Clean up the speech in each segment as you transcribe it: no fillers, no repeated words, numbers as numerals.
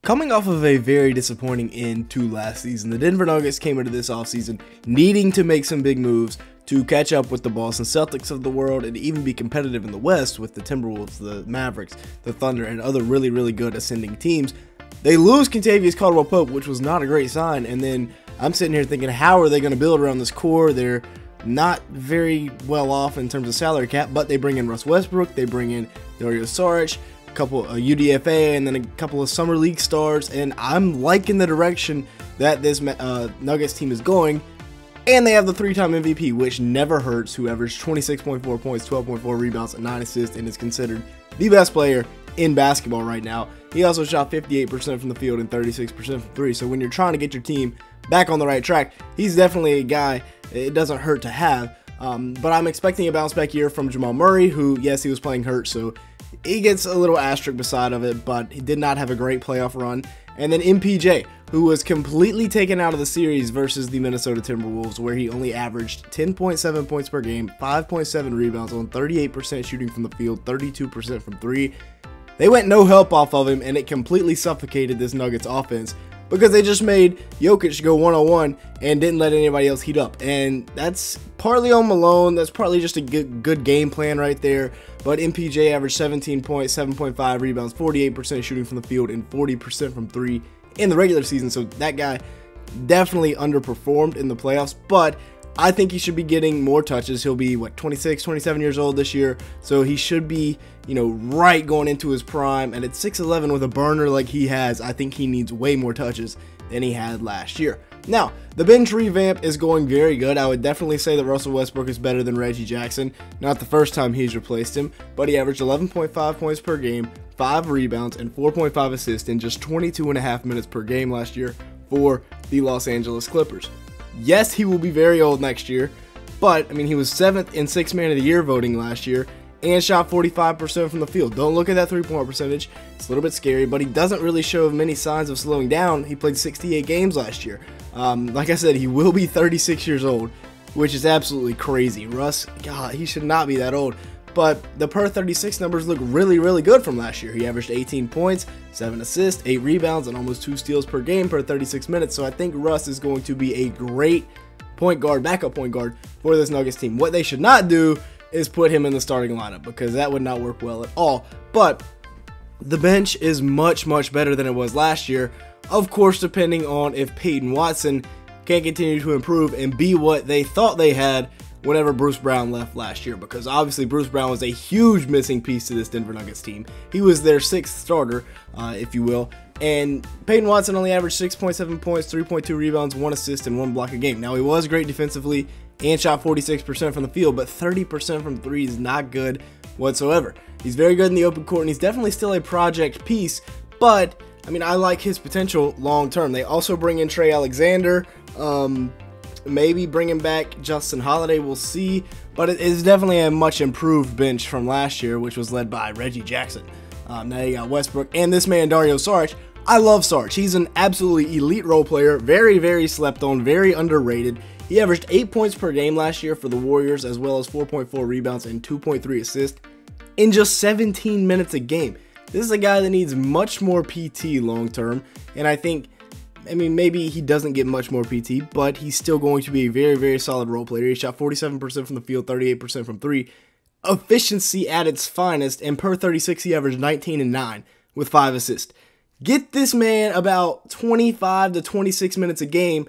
Coming off of a very disappointing end to last season, the Denver Nuggets came into this offseason needing to make some big moves to catch up with the Boston Celtics of the world and even be competitive in the West with the Timberwolves, the Mavericks, the Thunder, and other really good ascending teams. They lose Kentavious Caldwell-Pope, which was not a great sign, and then I'm sitting here thinking, how are they going to build around this core? They're not very well off in terms of salary cap, but they bring in Russell Westbrook, they bring in Dario Saric, couple UDFA, and then a couple of summer league stars, and I'm liking the direction that this Nuggets team is going. And they have the three-time MVP, which never hurts, who averaged 26.4 points, 12.4 rebounds, and 9 assists, and is considered the best player in basketball right now. He also shot 58% from the field and 36% from three. So when you're trying to get your team back on the right track, he's definitely a guy it doesn't hurt to have. But I'm expecting a bounce back year from Jamal Murray, who, yes, he was playing hurt, so he gets a little asterisk beside of it, but he did not have a great playoff run. And then MPJ, who was completely taken out of the series versus the Minnesota Timberwolves, where he only averaged 10.7 points per game, 5.7 rebounds on 38% shooting from the field, 32% from three. They went no help off of him, and it completely suffocated this Nuggets offense because they just made Jokic go one-on-one and didn't let anybody else heat up. And that's partly on Malone. That's partly just a good game plan right there. But MPJ averaged 17 points, 7.5 rebounds, 48% shooting from the field, and 40% from three in the regular season. So that guy definitely underperformed in the playoffs, but I think he should be getting more touches. He'll be, 26, 27 years old this year, so he should be, right going into his prime. And at 6'11" with a burner like he has, I think he needs way more touches than he had last year. Now, the bench revamp is going very good. I would definitely say that Russell Westbrook is better than Reggie Jackson. Not the first time he's replaced him, but he averaged 11.5 points per game, 5 rebounds, and 4.5 assists in just 22.5 minutes per game last year for the Los Angeles Clippers. Yes, he will be very old next year, but, he was 7th in 6th Man of the Year voting last year and shot 45% from the field. Don't look at that three-point percentage. It's a little bit scary, but he doesn't really show many signs of slowing down. He played 68 games last year. Like I said, he will be 36 years old, which is absolutely crazy. Russ, God, he should not be that old. But the per 36 numbers look really good from last year. He averaged 18 points, 7 assists, 8 rebounds, and almost 2 steals per game per 36 minutes. So I think Russ is going to be a great point guard, backup point guard for this Nuggets team. What they should not do is put him in the starting lineup, because that would not work well at all. But the bench is much better than it was last year. Of course, depending on if Peyton Watson can continue to improve and be what they thought they had whenever Bruce Brown left last year, because obviously Bruce Brown was a huge missing piece to this Denver Nuggets team. He was their 6th starter, if you will, and Peyton Watson only averaged 6.7 points, 3.2 rebounds, 1 assist, and 1 block a game. Now, he was great defensively and shot 46% from the field, but 30% from three is not good whatsoever. He's very good in the open court, and he's definitely still a project piece, but I like his potential long term. They also bring in Trey Alexander, maybe bringing back Justin Holiday, we'll see, but it is definitely a much improved bench from last year, which was led by Reggie Jackson. Now you got Westbrook and this man Dario Saric. I love Saric. He's an absolutely elite role player, very slept on, very underrated. He averaged 8 points per game last year for the Warriors, as well as 4.4 rebounds and 2.3 assists in just 17 minutes a game. This is a guy that needs much more PT long term, and I think maybe he doesn't get much more PT, but he's still going to be a very solid role player. He shot 47% from the field, 38% from three. Efficiency at its finest, and per 36, he averaged 19 and 9 with 5 assists. Get this man about 25 to 26 minutes a game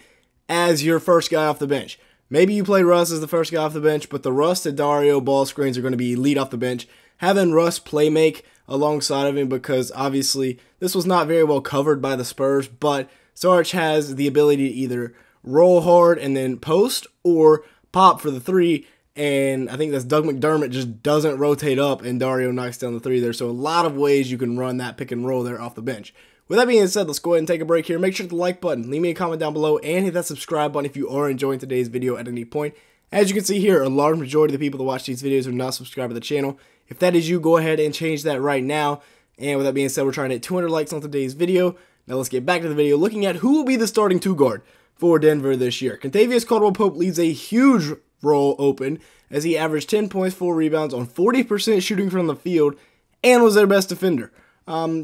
as your first guy off the bench. Maybe you play Russ as the first guy off the bench, but the Russ to Dario ball screens are going to be elite off the bench. Having Russ play make alongside of him, because obviously this was not very well covered by the Spurs, but Saric has the ability to either roll hard and then post or pop for the three, and I think that's Doug McDermott just doesn't rotate up and Dario knocks down the three there. So a lot of ways you can run that pick and roll there off the bench. With that being said, let's go ahead and take a break here. Make sure to hit the like button, leave me a comment down below, and hit that subscribe button if you are enjoying today's video at any point. As you can see here, a large majority of the people that watch these videos are not subscribed to the channel. If that is you, go ahead and change that right now. And with that being said, we're trying to hit 200 likes on today's video. Now let's get back to the video, looking at who will be the starting two guard for Denver this year. Kentavious Caldwell-Pope leaves a huge role open, as he averaged 10 points, 4 rebounds on 40% shooting from the field and was their best defender.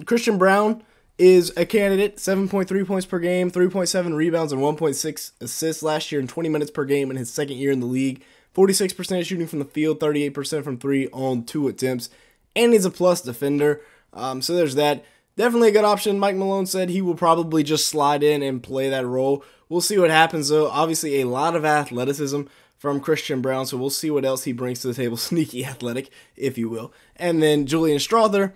Christian Braun is a candidate. 7.3 points per game, 3.7 rebounds, and 1.6 assists last year in 20 minutes per game in his second year in the league. 46% shooting from the field, 38% from 3 on 2 attempts, and he's a plus defender. So there's that. Definitely a good option. Mike Malone said he will probably just slide in and play that role. We'll see what happens, though. Obviously, a lot of athleticism from Christian Braun, so we'll see what else he brings to the table. Sneaky athletic, if you will. And then Julian Strawther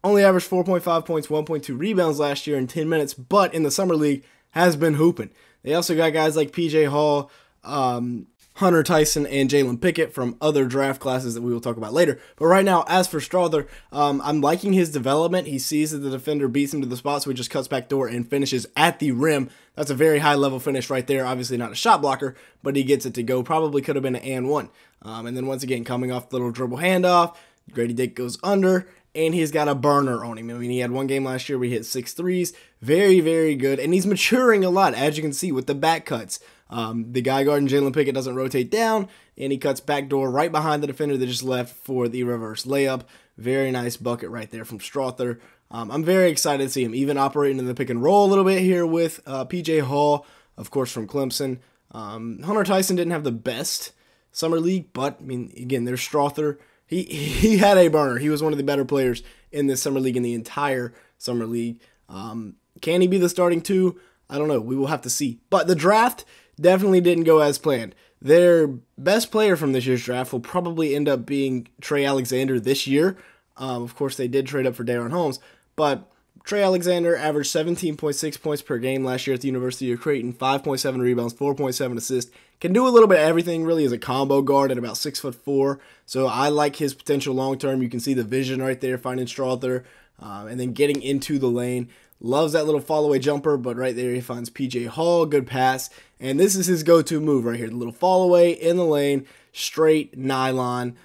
only averaged 4.5 points, 1.2 rebounds last year in 10 minutes, but in the Summer League has been hooping. They also got guys like PJ Hall, Hunter Tyson, and Jalen Pickett from other draft classes that we will talk about later. But right now, as for Strawther, I'm liking his development. He sees that the defender beats him to the spot, so he just cuts back door and finishes at the rim. That's a very high-level finish right there. Obviously not a shot blocker, but he gets it to go. Probably could have been an and one. And then once again, coming off the little dribble handoff, Grady Dick goes under, and he's got a burner on him. I mean, he had one game last year where he hit 6 threes. Very, very good. And he's maturing a lot, as you can see, with the back cuts. The guy guarding Jalen Pickett doesn't rotate down, and he cuts backdoor right behind the defender that just left for the reverse layup. Very nice bucket right there from Strawther. I'm very excited to see him even operating in the pick and roll a little bit here with PJ Hall, of course, from Clemson. Hunter Tyson didn't have the best Summer League, but, I mean, again, there's Strawther. He had a burner. He was one of the better players in this Summer League, in the entire Summer League. Can he be the starting 2? I don't know. We will have to see. But the draft definitely didn't go as planned. Their best player from this year's draft will probably end up being Trey Alexander this year. Of course, they did trade up for Darren Holmes, but Trey Alexander averaged 17.6 points per game last year at the University of Creighton, 5.7 rebounds, 4.7 assists. Can do a little bit of everything, really, as a combo guard at about 6'4". So I like his potential long term. You can see the vision right there, finding Strawther, and then getting into the lane. Loves that little follow-away jumper, but right there he finds PJ Hall, good pass. And this is his go-to move right here. The little follow-away in the lane, straight nylon.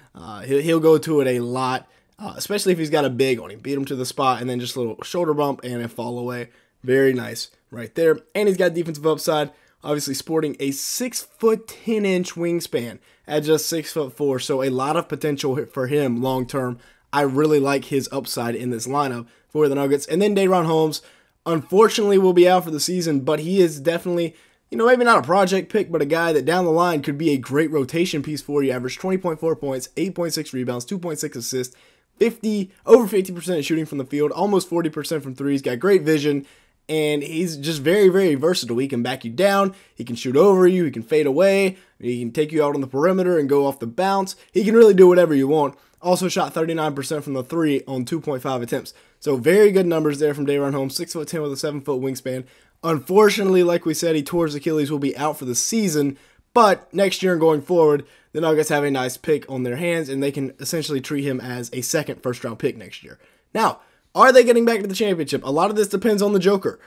He'll go to it a lot, especially if he's got a big on him. Beat him to the spot, and then just a little shoulder bump and a follow-away. Very nice right there. And he's got defensive upside, obviously sporting a 6'10" wingspan at just 6'4". So a lot of potential for him long-term. I really like his upside in this lineup for the Nuggets. And then Darren Holmes, unfortunately, will be out for the season, but he is definitely, maybe not a project pick, but a guy that down the line could be a great rotation piece for you. Averaged 20.4 points, 8.6 rebounds, 2.6 assists, over 50% shooting from the field, almost 40% from threes. Got great vision, and he's just very, very versatile. He can back you down, he can shoot over you, he can fade away, he can take you out on the perimeter and go off the bounce. He can really do whatever you want. Also shot 39% from the 3 on 2.5 attempts. So very good numbers there from Darren Holmes, 6'10" with a 7-foot wingspan. Unfortunately, like we said, he tore his Achilles, will be out for the season. But next year and going forward, the Nuggets have a nice pick on their hands, and they can essentially treat him as a second first-round pick next year. Now, are they getting back to the championship? A lot of this depends on the Joker.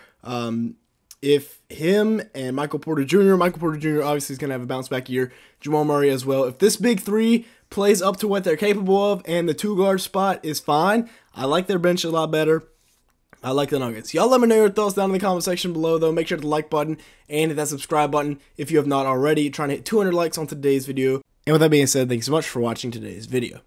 If him and Michael Porter Jr. Obviously is going to have a bounce-back year. Jamal Murray as well. If this big 3 plays up to what they're capable of and the 2-guard spot is fine, I like their bench a lot better. I like the Nuggets. Y'all let me know your thoughts down in the comment section below, though. Make sure to hit the like button and hit that subscribe button if you have not already. Trying to hit 200 likes on today's video. And with that being said, thanks so much for watching today's video.